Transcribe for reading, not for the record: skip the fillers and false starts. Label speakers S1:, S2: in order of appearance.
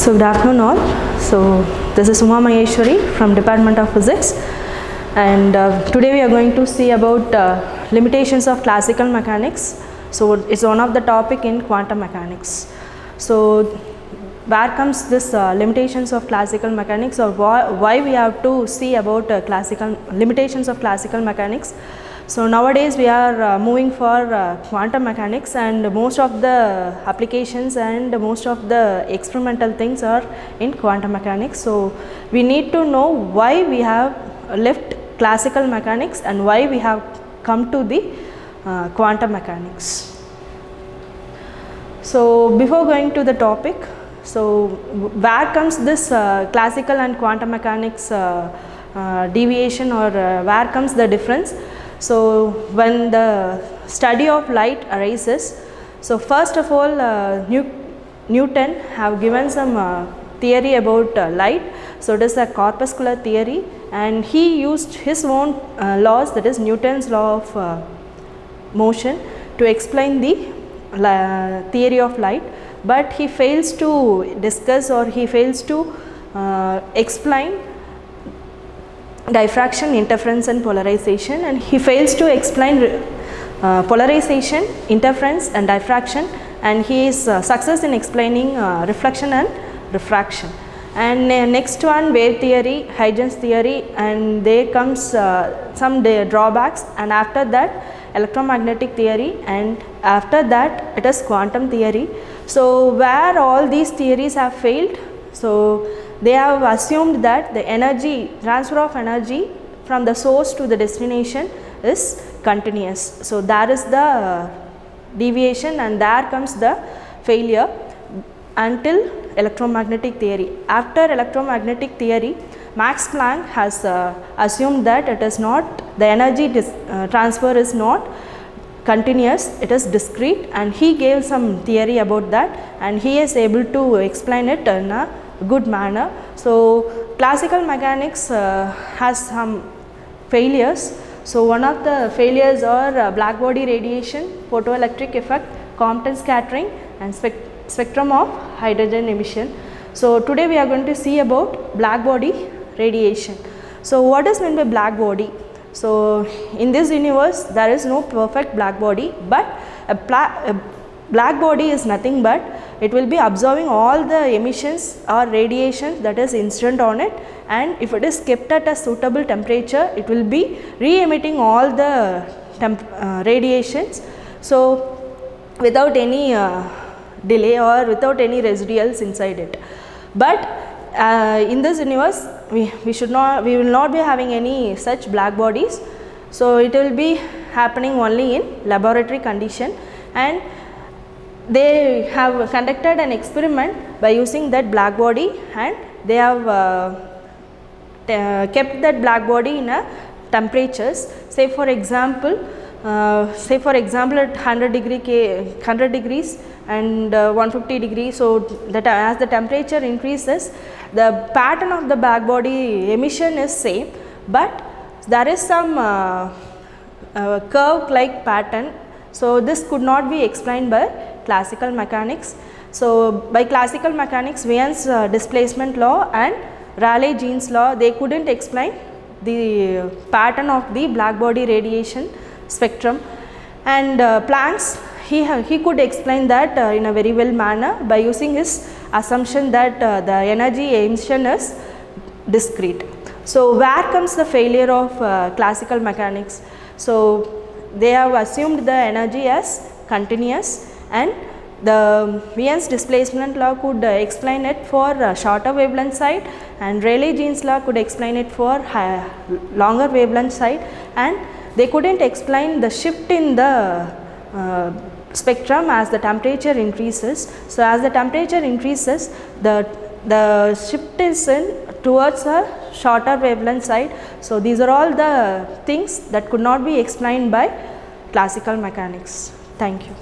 S1: So good afternoon all. So this is Uma Maheshwari from Department of Physics, and today we are going to see about limitations of classical mechanics. So it's one of the topic in quantum mechanics. So where comes this limitations of classical mechanics, or why we have to see about classical limitations of classical mechanics? So nowadays we are moving for quantum mechanics, and most of the applications and most of the experimental things are in quantum mechanics. So we need to know why we have left classical mechanics and why we have come to the quantum mechanics. So before going to the topic, so where comes this classical and quantum mechanics deviation, or where comes the difference? So when the study of light arises, so first of all Newton have given some theory about light. So it is a corpuscular theory, and he used his own laws, that is Newton's law of motion, to explain the theory of light, but he fails to discuss, or he fails to explain diffraction, interference and polarization, and he fails to explain polarization, interference and diffraction, and he is success in explaining reflection and refraction. And next one, wave theory, Huygens theory, and there comes some drawbacks, and after that electromagnetic theory, and after that it is quantum theory. So where all these theories have failed, so they have assumed that the energy, transfer of energy from the source to the destination is continuous. So that is the deviation, and there comes the failure until electromagnetic theory. After electromagnetic theory, Max Planck has assumed that it is not, the energy transfer is not continuous, it is discrete, and he gave some theory about that, and he is able to explain it in a good manner. So classical mechanics has some failures. So one of the failures are black body radiation, photoelectric effect, Compton scattering, and spectrum of hydrogen emission. So today we are going to see about black body radiation. So what is meant by black body? So in this universe there is no perfect black body, but a black body is nothing but it will be absorbing all the emissions or radiation that is incident on it, and if it is kept at a suitable temperature, it will be re-emitting all the radiations, so without any delay or without any residuals inside it. But in this universe we will not be having any such black bodies, so it will be happening only in laboratory condition, and they have conducted an experiment by using that black body, and they have kept that black body in a temperatures, say for example at 100 degrees and 150 degrees. So that as the temperature increases, the pattern of the black body emission is same, but there is some curve like pattern. So this could not be explained by classical mechanics. So by classical mechanics, Wien's displacement law and Rayleigh-Jeans law, they couldn't explain the pattern of the black body radiation spectrum, and Planck's he could explain that in a very well manner by using his assumption that the energy emission is discrete. So where comes the failure of classical mechanics? So they have assumed the energy as continuous, and the Wien's displacement law could explain it for shorter wavelength side, and Rayleigh-Jeans law could explain it for longer wavelength side, and they couldn't explain the shift in the spectrum as the temperature increases. So as the temperature increases, the shift is towards a shorter wavelength side. So these are all the things that could not be explained by classical mechanics. Thank you.